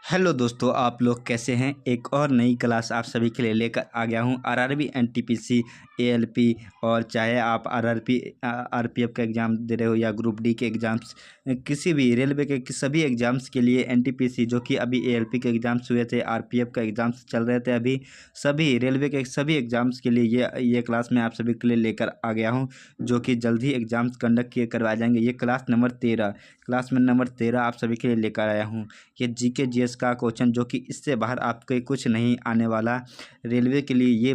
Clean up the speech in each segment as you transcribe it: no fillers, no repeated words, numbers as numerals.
Hello दोस्तों, आप लोग कैसे हैं। एक और नई क्लास आप सभी के लिए लेकर आ गया हूं। आरआरबी एनटीपीसी एएलपी और चाहे आप आरआरपी आरपीएफ का एग्ज़ाम दे रहे हो या ग्रुप डी के एग्ज़ाम्स, किसी भी रेलवे के सभी एग्ज़ाम्स के लिए एनटीपीसी जो कि अभी एएलपी के एग्ज़ाम्स हुए थे, आरपीएफ का एग्ज़ाम्स चल रहे थे अभी, सभी रेलवे के सभी एग्ज़ाम्स के लिए ये क्लास मैं आप सभी के लिए लेकर आ गया हूँ, जो कि जल्द ही एग्ज़ाम्स कंडक्ट किए करवाए जाएंगे। ये क्लास नंबर 13 आप सभी के लिए लेकर आया हूँ। ये जीके जीएस का क्वेश्चन जो कि इससे बाहर आपके कुछ नहीं आने वाला। रेलवे के लिए ये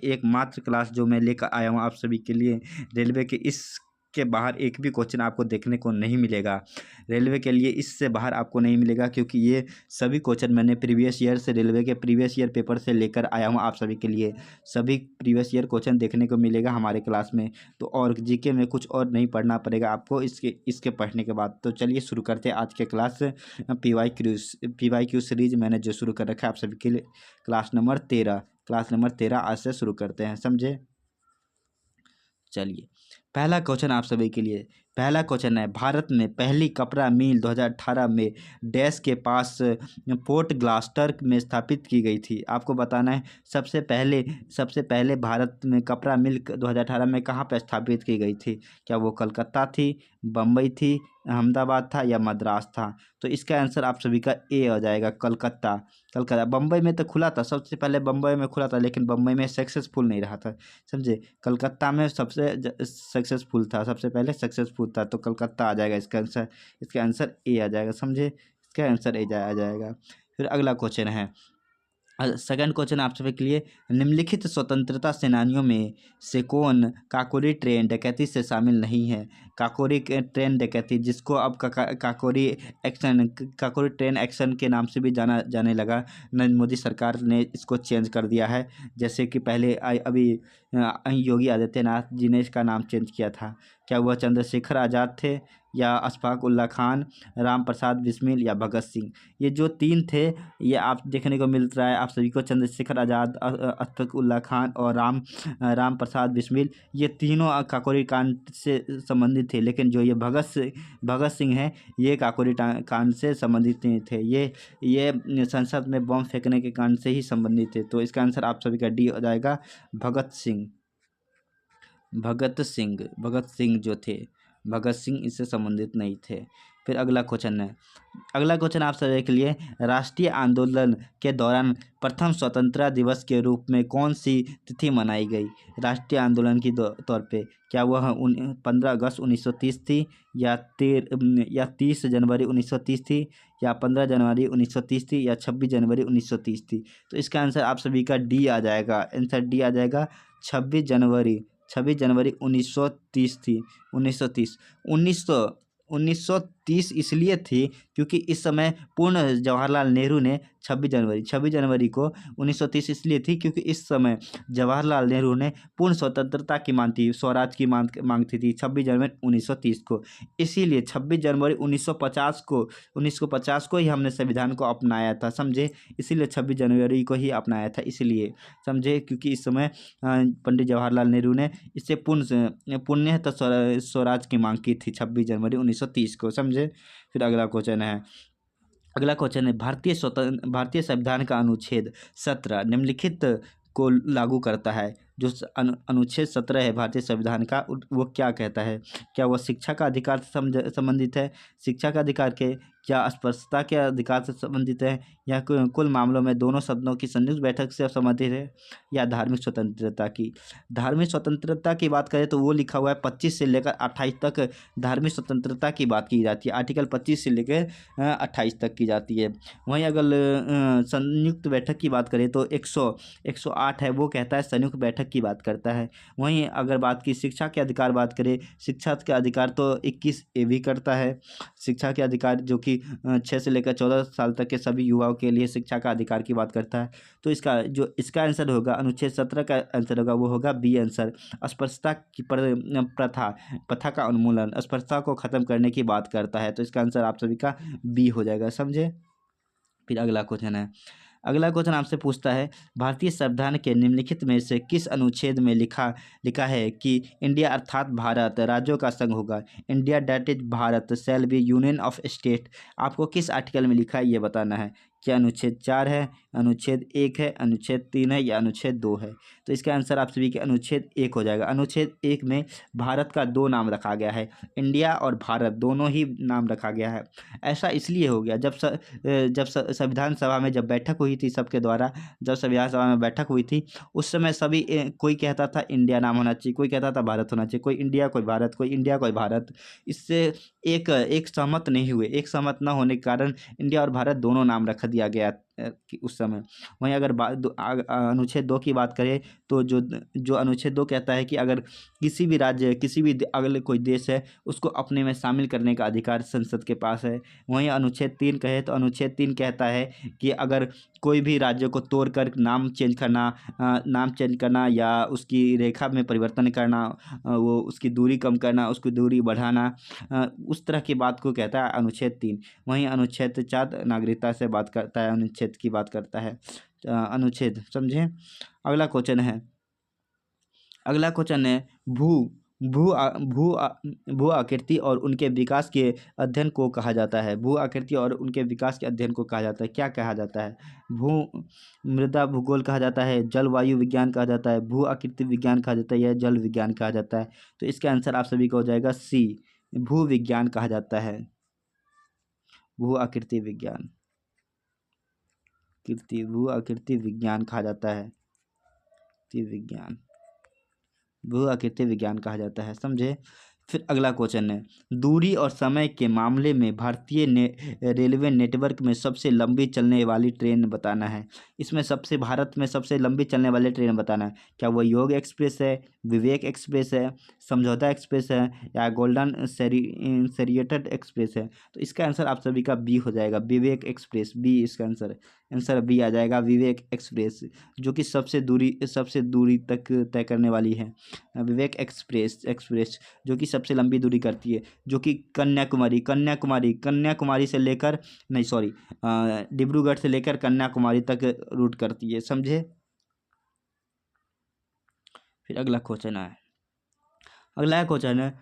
एकमात्र क्लास जो मैं लेकर आया हूँ आप सभी के लिए। रेलवे के इसके बाहर एक भी क्वेश्चन आपको देखने को नहीं मिलेगा। रेलवे के लिए इससे बाहर आपको नहीं मिलेगा, क्योंकि ये सभी क्वेश्चन मैंने प्रीवियस ईयर से, रेलवे के प्रीवियस ईयर पेपर से लेकर आया हूँ आप सभी के लिए। सभी प्रीवियस ईयर क्वेश्चन देखने को मिलेगा हमारे क्लास में। तो और जीके में कुछ और नहीं पढ़ना पड़ेगा आपको इसके पढ़ने के बाद। तो चलिए शुरू करते हैं आज के क्लास। पीवाई क्यू सीरीज मैंने जो शुरू कर रखा है आप सभी के लिए। क्लास नंबर 13 आज से शुरू करते हैं, समझे। चलिए, पहला क्वेश्चन आप सभी के लिए। पहला क्वेश्चन है, भारत में पहली कपड़ा मिल 2018 में डैश के पास पोर्ट ग्लास्टर में स्थापित की गई थी। आपको बताना है सबसे पहले भारत में कपड़ा मिल 2018 में कहाँ पर स्थापित की गई थी। क्या वो कलकत्ता थी, बम्बई थी, अहमदाबाद था या मद्रास था। तो इसका आंसर आप सभी का ए आ जाएगा, कलकत्ता। बम्बई में तो खुला था, सबसे पहले बम्बई में खुला था, लेकिन बम्बई में सक्सेसफुल नहीं रहा था, समझे। कलकत्ता में सबसे सक्सेसफुल था, सबसे पहले सक्सेसफुल था। तो कलकत्ता आ जाएगा इसका आंसर ए आ जाएगा, समझे। इसका आंसर ए आ जाएगा। फिर अगला क्वेश्चन है, सेकंड क्वेश्चन आप सभी के लिए। निम्नलिखित स्वतंत्रता सेनानियों में से कौन काकोरी ट्रेन डकैती से शामिल नहीं है। काकोरी ट्रेन डकैती, जिसको अब काकोरी ट्रेन एक्शन के नाम से भी जाने लगा। नरेंद्र मोदी सरकार ने इसको चेंज कर दिया है। जैसे कि पहले अभी योगी आदित्यनाथ जी ने इसका नाम चेंज किया था। क्या वह चंद्रशेखर आज़ाद थे, या अशफाक उल्ला खान, राम प्रसाद बिस्मिल या भगत सिंह। ये जो तीन थे, ये आप देखने को मिल रहा है आप सभी को। चंद्रशेखर आज़ाद, अशफाक उल्ला खान और राम प्रसाद बिस्मिल, ये तीनों काकोरी कांड से संबंधित थे। लेकिन जो ये भगत सिंह है, ये काकोरी कांड से संबंधित नहीं थे। ये संसद में बम फेंकने के कांड से ही संबंधित थे। तो इसका आंसर आप सभी का डी हो जाएगा, भगत सिंह जो थे, भगत सिंह इससे संबंधित नहीं थे। फिर अगला क्वेश्चन है, अगला क्वेश्चन आप सभी के लिए। राष्ट्रीय आंदोलन के दौरान प्रथम स्वतंत्रता दिवस के रूप में कौन सी तिथि मनाई गई। राष्ट्रीय आंदोलन की तौर पे क्या वह 15 अगस्त 1930 थी, या 30 जनवरी 1930 थी, या 15 जनवरी 1930 थी, या 26 जनवरी 1930 थी। तो इसका आंसर आप सभी का डी आ जाएगा, आंसर डी आ जाएगा, 26 जनवरी 1930 थी। 1930 इसलिए थी क्योंकि इस समय पूर्ण जवाहरलाल नेहरू ने 26 जनवरी को 1930 इसलिए थी क्योंकि इस समय जवाहरलाल नेहरू ने पूर्ण स्वतंत्रता की मांग थी, स्वराज की मांग थी 26 जनवरी 1930 को। इसीलिए 26 जनवरी 1950 को ही हमने संविधान को अपनाया था, समझे। इसीलिए 26 जनवरी को ही अपनाया था, इसलिए, समझे, क्योंकि इस समय पंडित जवाहरलाल नेहरू ने इससे पुण्य स्वराज की मांग की थी 26 जनवरी 1930 को, समझे। फिर अगला क्वेश्चन है, भारतीय संविधान का अनुच्छेद 17 निम्नलिखित को लागू करता है। जो अनुच्छेद 17 है भारतीय संविधान का, वो क्या कहता है। क्या वह शिक्षा का अधिकार से संबंधित है, शिक्षा का अधिकार के, क्या अस्पृश्यता के अधिकार से संबंधित है, या कुल मामलों में दोनों सदनों की संयुक्त बैठक से संबंधित है, या धार्मिक स्वतंत्रता की बात करें तो वो लिखा हुआ है 25 से लेकर 28 तक धार्मिक स्वतंत्रता की बात की जाती है। आर्टिकल 25 से लेकर 28 तक की जाती है। वहीं अगर संयुक्त बैठक की बात करें तो 108 है, वो कहता है संयुक्त बैठक की बात करता है। वहीं अगर बात की शिक्षा के अधिकार बात करें, शिक्षा के अधिकार तो 21 ए भी करता है। शिक्षा के अधिकार जो कि 6 से लेकर 14 साल तक के सभी युवाओं के लिए शिक्षा का अधिकार की बात करता है। तो इसका आंसर होगा, अनुच्छेद 17 का आंसर होगा, वो होगा बी आंसर। अस्पृश्यता की प्रथा का उन्मूलन, अस्पृश्यता को खत्म करने की बात करता है। तो इसका आंसर आप सभी का बी हो जाएगा, समझे। फिर अगला क्वेश्चन आपसे पूछता है, भारतीय संविधान के निम्नलिखित में से किस अनुच्छेद में लिखा है कि इंडिया अर्थात भारत राज्यों का संघ होगा। India that is Bharat shall be union of state. आपको किस आर्टिकल में लिखा है ये बताना है। क्या अनुच्छेद 4 है, अनुच्छेद 1 है, अनुच्छेद 3 है या अनुच्छेद 2 है? तो इसका आंसर आप सभी के अनुच्छेद 1 हो जाएगा। अनुच्छेद 1 में भारत का 2 नाम रखा गया है, इंडिया और भारत दोनों ही नाम रखा गया है। ऐसा इसलिए हो गया जब संविधान सभा में जब बैठक हुई थी सबके द्वारा, जब संविधान सभा में बैठक हुई थी उस समय सभी कोई कहता था इंडिया नाम होना चाहिए, कोई कहता था भारत होना चाहिए, कोई इंडिया कोई भारत, कोई इंडिया कोई भारत। इससे एक एक सहमत नहीं हुए, एक सहमत न होने के कारण इंडिया और भारत दोनों नाम रख दिया गया कि उस समय। वहीं अगर अनुच्छेद 2 की बात करें तो जो जो अनुच्छेद 2 कहता है कि अगर किसी भी राज्य, किसी भी अगले कोई देश है, उसको अपने में शामिल करने का अधिकार संसद के पास है। वहीं अनुच्छेद 3 कहे तो अनुच्छेद 3 कहता है कि अगर कोई भी राज्य को तोड़कर नाम चेंज करना या उसकी रेखा में परिवर्तन करना, वो उसकी दूरी कम करना, उसकी दूरी बढ़ाना, उस तरह की बात को कहता है अनुच्छेद 3। वहीं अनुच्छेद 4 नागरिकता से बात करता है, अनुच्छेद की बात करता है। अनुच्छेद समझे। अगला क्वेश्चन है भू भू आ- भू आ- भू आकृति और उनके विकास के अध्ययन को कहा जाता है। भू आकृति और उनके विकास के अध्ययन को कहा जाता है, क्या कहा जाता है? भू मृदा भूगोल कहा जाता है, जलवायु विज्ञान कहा जाता है, भू आकृति विज्ञान कहा जाता है या जल विज्ञान कहा जाता है? तो इसका आंसर आप सभी का हो जाएगा सी, भू विज्ञान कहा जाता है। भू आकृति विज्ञान, भू आकृति विज्ञान कहा जाता है, विज्ञान, भू आकृति विज्ञान कहा जाता है, समझे। फिर अगला क्वेश्चन है दूरी और समय के मामले में भारतीय रेलवे नेटवर्क में सबसे लंबी चलने वाली ट्रेन बताना है। इसमें भारत में सबसे लंबी चलने वाली ट्रेन बताना है। क्या वो योग एक्सप्रेस है, विवेक एक्सप्रेस है, समझौता एक्सप्रेस है या गोल्डन सेरिएटेड एक्सप्रेस है? तो इसका आंसर आप सभी का बी हो जाएगा, विवेक एक्सप्रेस, बी इसका आंसर बी आ जाएगा, विवेक एक्सप्रेस, जो कि सबसे दूरी तक तय करने वाली है। विवेक एक्सप्रेस जो कि सबसे लंबी दूरी करती है, जो कि कन्याकुमारी से लेकर, नहीं सॉरी, डिब्रूगढ़ से लेकर कन्याकुमारी तक रूट करती है, समझे। फिर अगला क्वेश्चन है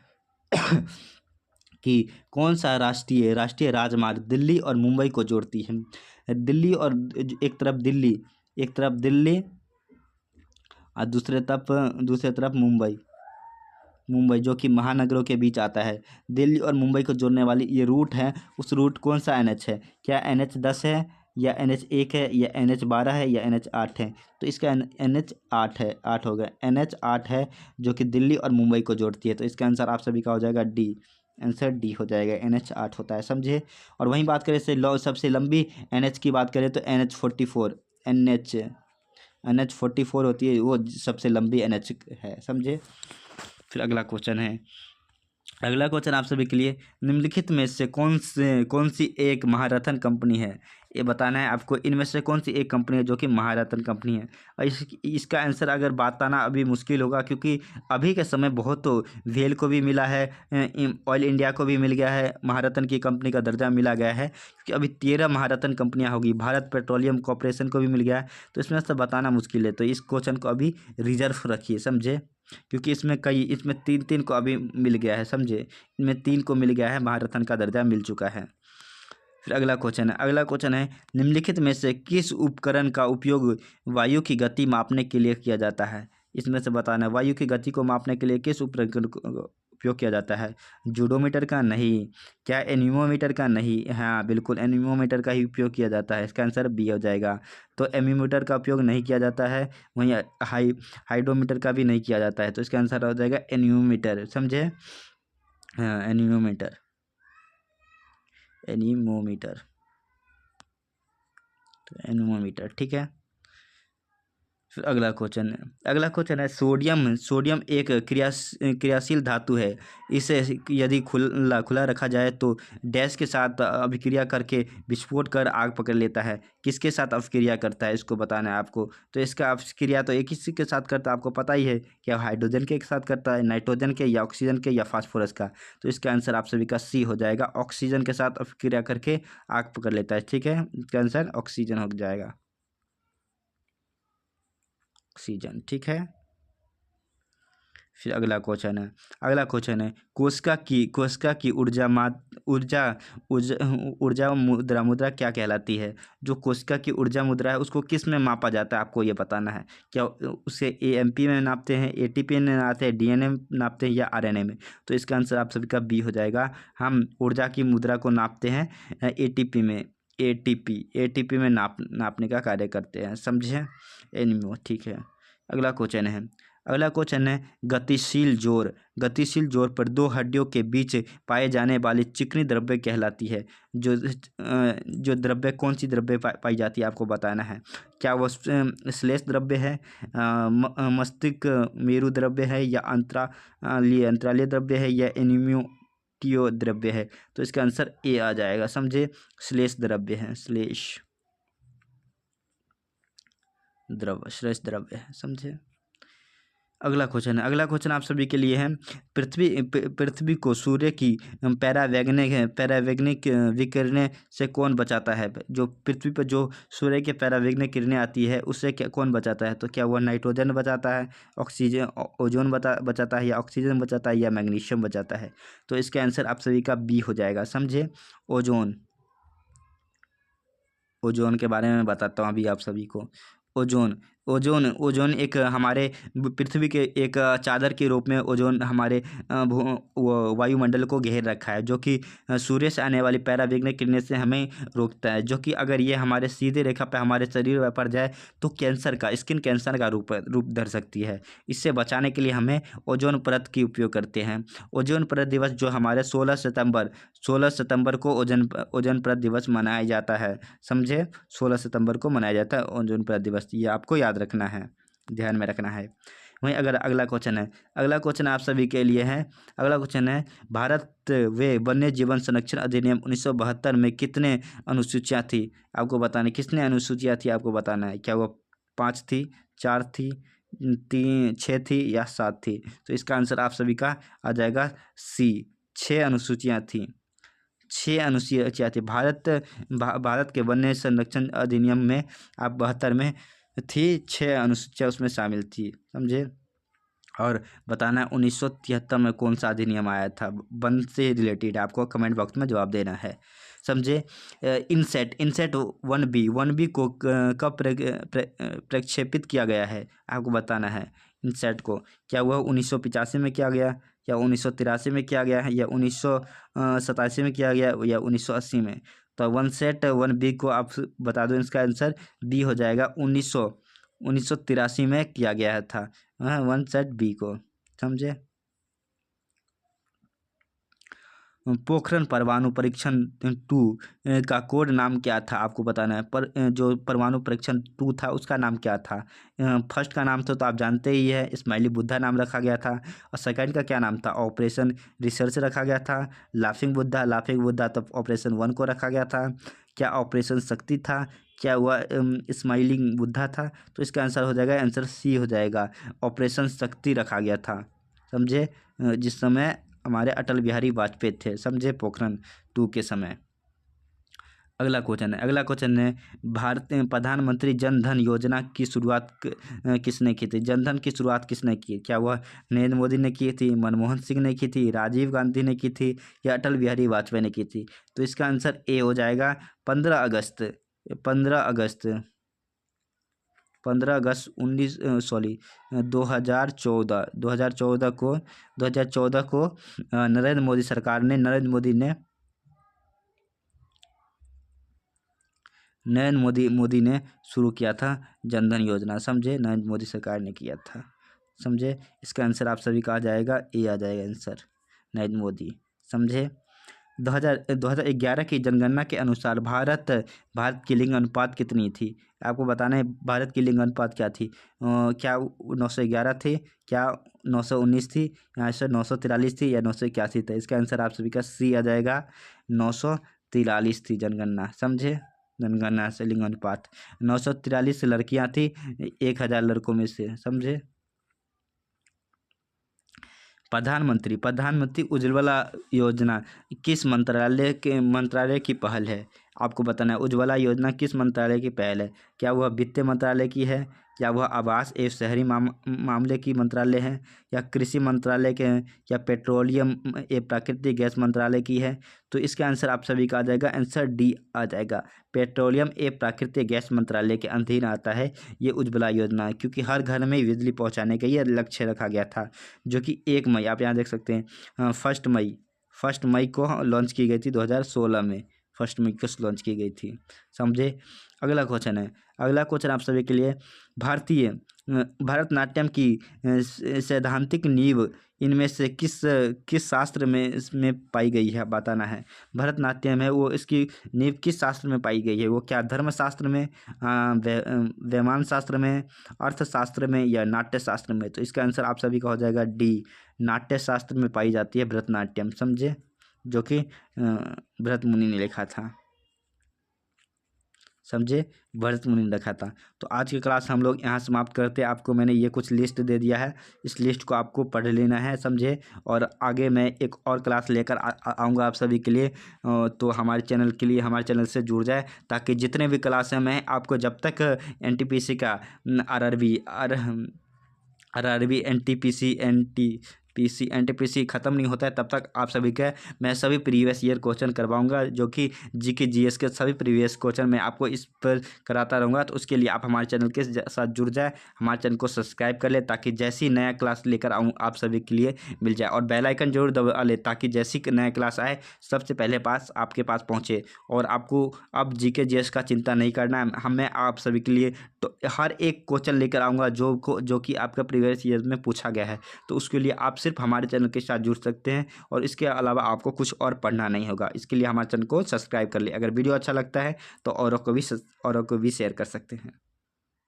कि कौन सा राष्ट्रीय राजमार्ग दिल्ली और मुंबई को जोड़ती है? दिल्ली और एक तरफ दिल्ली और दूसरे तरफ मुंबई जो कि महानगरों के बीच आता है। दिल्ली और मुंबई को जोड़ने वाली ये रूट है, उस रूट कौन सा NH है? क्या NH 10 है या NH 1 है या NH 12 है या NH 8 है? तो इसका NH 8 है, 8 हो गया, NH 8 है जो कि दिल्ली और मुंबई को जोड़ती है। तो इसका आंसर आप सभी का हो जाएगा डी, आंसर डी हो जाएगा, NH 8 होता है, समझे। और वहीं बात करें सबसे लंबी NH की बात करें तो NH 44, NH 44 होती है, वो सबसे लंबी NH है, समझे। फिर अगला क्वेश्चन आप सभी के लिए निम्नलिखित में से कौन सी एक महारथन कंपनी है? ये बताना है आपको, इनमें से कौन सी एक कंपनी है जो कि महारथन कंपनी है। और इसका आंसर अगर बताना अभी मुश्किल होगा, क्योंकि अभी के समय बहुत तो वेल को भी मिला है, ऑयल इंडिया को भी मिल गया है, महारथन की कंपनी का दर्जा मिला गया है, क्योंकि अभी 13 महारथन कंपनियां होगी, भारत पेट्रोलियम कॉर्पोरेशन को भी मिल गया है। तो इसमें से बताना मुश्किल है, तो इस क्वेश्चन को अभी रिजर्व रखिए, समझे, क्योंकि इसमें तीन को अभी मिल गया है, समझे, इनमें 3 को मिल गया है, महारथन का दर्जा मिल चुका है। फिर अगला क्वेश्चन है निम्नलिखित में से किस उपकरण का उपयोग वायु की गति मापने के लिए किया जाता है? इसमें से बताना है वायु की गति को मापने के लिए किस उपकरण का उपयोग किया जाता है? जूडोमीटर का? नहीं। क्या एनीमोमीटर का? नहीं। हाँ बिल्कुल, एनीमोमीटर का ही उपयोग किया जाता है, इसका आंसर बी हो जाएगा। तो एनीमोमीटर का उपयोग नहीं किया जाता है, वहीं हाइड्रोमीटर का भी नहीं किया जाता है, तो इसका आंसर हो जाएगा एनीमोमीटर, समझे। हाँ एनीमोमीटर, ठीक है। फिर अगला क्वेश्चन है सोडियम एक क्रियाशील धातु है, इसे यदि खुला रखा जाए तो डैश के साथ अभिक्रिया करके विस्फोट कर आग पकड़ लेता है। किसके साथ अभिक्रिया करता है, इसको बताना है आपको। तो इसका अभिक्रिया तो एक ही के साथ करता है, आपको पता ही है, क्या हाइड्रोजन के साथ करता है, नाइट्रोजन के या ऑक्सीजन के या फास्फोरस का? तो इसका आंसर आप सभी का सी हो जाएगा, ऑक्सीजन के साथ अभिक्रिया करके आग पकड़ लेता है, ठीक है। इसका आंसर ऑक्सीजन हो जाएगा, ऑक्सीजन, ठीक है। फिर अगला क्वेश्चन है कोशिका की ऊर्जा मुद्रा क्या कहलाती है। जो कोशिका की ऊर्जा मुद्रा है उसको किस में मापा जाता है, आपको ये बताना है। क्या उसे एएमपी में नापते हैं, एटीपी में नापते हैं, डीएनए में नापते हैं या आरएनए में। तो इसका आंसर आप सभी का बी हो जाएगा। हम ऊर्जा की मुद्रा को नापते हैं एटीपी में। एटीपी में नापने का कार्य करते हैं, समझे एनिमो। ठीक है, अगला क्वेश्चन है गतिशील जोर पर दो हड्डियों के बीच पाए जाने वाली चिकनी द्रव्य कहलाती है। जो द्रव्य कौन सी द्रव्य पाई जाती है, आपको बताना है। क्या वो श्लेष द्रव्य है, मस्तिष्क मेरु द्रव्य है, या अंतरालीय द्रव्य है, या एनिमियोटियो द्रव्य है। तो इसका आंसर ए आ जाएगा, समझे। श्लेष द्रव्य है, श्लेष द्रव्य है, समझे। अगला क्वेश्चन आप सभी के लिए है। पृथ्वी को सूर्य की पैरावैग्निक विकिरणें से कौन बचाता है। जो पृथ्वी पर जो सूर्य के पैरावैग्निक किरणें आती है उससे कौन बचाता है। तो क्या वह नाइट्रोजन बचाता है, ऑक्सीजन, ओजोन बचाता है, या ऑक्सीजन बचाता है, या मैग्नीशियम बचाता है। तो इसका आंसर आप सभी का बी हो जाएगा, समझे। ओजोन के बारे में बताता हूँ अभी आप सभी को। ओजोन एक हमारे पृथ्वी के एक चादर के रूप में ओजोन हमारे वायुमंडल को घेर रखा है, जो कि सूर्य से आने वाली पैरावैग्निक किरणें से हमें रोकता है। जो कि अगर ये हमारे सीधे रेखा पर हमारे शरीर पर जाए तो स्किन कैंसर का रूप धर सकती है। इससे बचाने के लिए हमें ओजोन परत की उपयोग करते हैं। ओजोन परत दिवस जो हमारे 16 सितंबर को ओजोन परत दिवस मनाया जाता है, समझे। 16 सितंबर को मनाया जाता है ओजोन परत दिवस, ये आपको याद रखना है, ध्यान में रखना है। वहीं अगर अगला क्वेश्चन आप सभी के लिए है। अगला क्वेश्चन है भारत वे वन्य जीवन संरक्षण अधिनियम 1972 में कितने अनुसूचियाँ थी, आपको बताना। कितने अनुसूचियाँ थी आपको बताना है। क्या वो 5 थी, 4 थी, 6 थी, या 7 थी। तो इसका आंसर आप सभी का आ जाएगा सी, 6 अनुसूचियाँ थी। 6 अनुसूचियाँ थी। भारत के वन्य संरक्षण अधिनियम में आप 72 में थी, 6 अनुसूचियाँ उसमें शामिल थी, समझे। और बताना 1973 में कौन सा अधिनियम आया था वन से रिलेटेड, आपको कमेंट बॉक्स में जवाब देना है, समझे। इनसेट 1B को कब प्रक्षेपित किया गया है, आपको बताना है। इनसेट को क्या हुआ 1985 में किया गया, या 1983 में किया गया है, या 1987 में किया गया, या 1980 में। तो 1B को आप बता दो, इसका आंसर बी हो जाएगा। 1983 में किया गया था 1B को, समझे। पोखरण परमाणु परीक्षण 2 का कोड नाम क्या था, आपको बताना है। जो परमाणु परीक्षण 2 था उसका नाम क्या था। फर्स्ट का नाम तो आप जानते ही है, स्माइली बुद्धा नाम रखा गया था। और सेकंड का क्या नाम था, ऑपरेशन रिसर्च रखा गया था। लाफिंग बुद्धा तब ऑपरेशन 1 को रखा गया था। क्या ऑपरेशन शक्ति था, क्या हुआ स्माइलिंग बुद्धा था। तो इसका आंसर हो जाएगा, आंसर सी हो जाएगा, ऑपरेशन शक्ति रखा गया था, समझे। जिस समय हमारे अटल बिहारी वाजपेयी थे, समझे, पोखरण 2 के समय। अगला क्वेश्चन है भारत प्रधानमंत्री जन धन योजना की शुरुआत किसने की थी। जन धन की शुरुआत किसने की। क्या वह नरेंद्र मोदी ने की थी, मनमोहन सिंह ने की थी, राजीव गांधी ने की थी, या अटल बिहारी वाजपेयी ने की थी। तो इसका आंसर ए हो जाएगा, 15 अगस्त 2014 को नरेंद्र मोदी ने शुरू किया था जनधन योजना, समझे। नरेंद्र मोदी सरकार ने किया था, समझे। इसका आंसर आप सभी का आ जाएगा, ए आ जाएगा आंसर, नरेंद्र मोदी, समझे। 2011 की जनगणना के अनुसार भारत की लिंग अनुपात कितनी थी, आपको बताना है। भारत की लिंग अनुपात क्या थी, क्या 911 थी, क्या 919 थी, या 943 थी, या 981 था। इसका आंसर आप सभी का सी आ जाएगा, 943 थी जनगणना, समझे। जनगणना से लिंग अनुपात 943 लड़कियां थी 1000 लड़कों में से, समझे। प्रधानमंत्री उज्ज्वला योजना किस मंत्रालय की पहल है, आपको बताना है उज्ज्वला योजना किस मंत्रालय की पहल है। क्या वह वित्त मंत्रालय की है, या वह आवास एवं शहरी मामले की मंत्रालय है, या कृषि मंत्रालय के हैं, या पेट्रोलियम एवं प्राकृतिक गैस मंत्रालय की है। तो इसका आंसर आप सभी का आ जाएगा, आंसर डी आ जाएगा। पेट्रोलियम एवं प्राकृतिक गैस मंत्रालय के अधीन आता है ये उज्ज्वला योजना, क्योंकि हर घर में बिजली पहुंचाने का ये लक्ष्य रखा गया था, जो कि 1 मई आप यहाँ देख सकते हैं, 1 मई को लॉन्च की गई थी 2016 में, 1 मई को लॉन्च की गई थी। समझे। अगला क्वेश्चन है, अगला क्वेश्चन आप सभी के लिए, भारतीय भरतनाट्यम की सैद्धांतिक नींव इनमें से किस शास्त्र में इसमें पाई गई है, बताना है। भरतनाट्यम है वो, इसकी नींव किस शास्त्र में पाई गई है, वो क्या धर्मशास्त्र में, वैमान शास्त्र में, अर्थशास्त्र में, या नाट्य शास्त्र में। तो इसका आंसर आप सभी का हो जाएगा डी, नाट्य शास्त्र में पाई जाती है भरतनाट्यम। समझे, जो कि भरत मुनि ने लिखा था। समझे, भरत मुनि ने रखा था। तो आज की क्लास हम लोग यहाँ समाप्त करते हैं। आपको मैंने ये कुछ लिस्ट दे दिया है, इस लिस्ट को आपको पढ़ लेना है। समझे, और आगे मैं एक और क्लास लेकर आऊँगा आप सभी के लिए। तो हमारे चैनल के लिए, हमारे चैनल से जुड़ जाए, ताकि जितने भी क्लास हैं मैं आपको जब तक एनटीपीसी का आरआरबी एनटीपीसी ख़त्म नहीं होता है, तब तक आप सभी के मैं सभी प्रीवियस ईयर क्वेश्चन करवाऊंगा, जो कि जीके जीएस के सभी प्रीवियस क्वेश्चन मैं आपको इस पर कराता रहूँगा। तो उसके लिए आप हमारे चैनल के साथ जुड़ जाए, हमारे चैनल को सब्सक्राइब कर ले, ताकि जैसी नया क्लास लेकर आऊँ आप सभी के लिए मिल जाए, और बेल आइकन जरूर दबा ले, ताकि जैसी नया क्लास आए सबसे पहले आपके पास पहुँचे। और आपको अब जीके जीएस का चिंता नहीं करना है, मैं आप सभी के लिए तो हर एक क्वेश्चन लेकर आऊँगा जो कि आपका प्रीवियस ईयर में पूछा गया है। तो उसके लिए आप सिर्फ हमारे चैनल के साथ जुड़ सकते हैं, और इसके अलावा आपको कुछ और पढ़ना नहीं होगा। इसके लिए हमारे चैनल को सब्सक्राइब कर ले। अगर वीडियो अच्छा लगता है तो औरों को भी शेयर कर सकते हैं।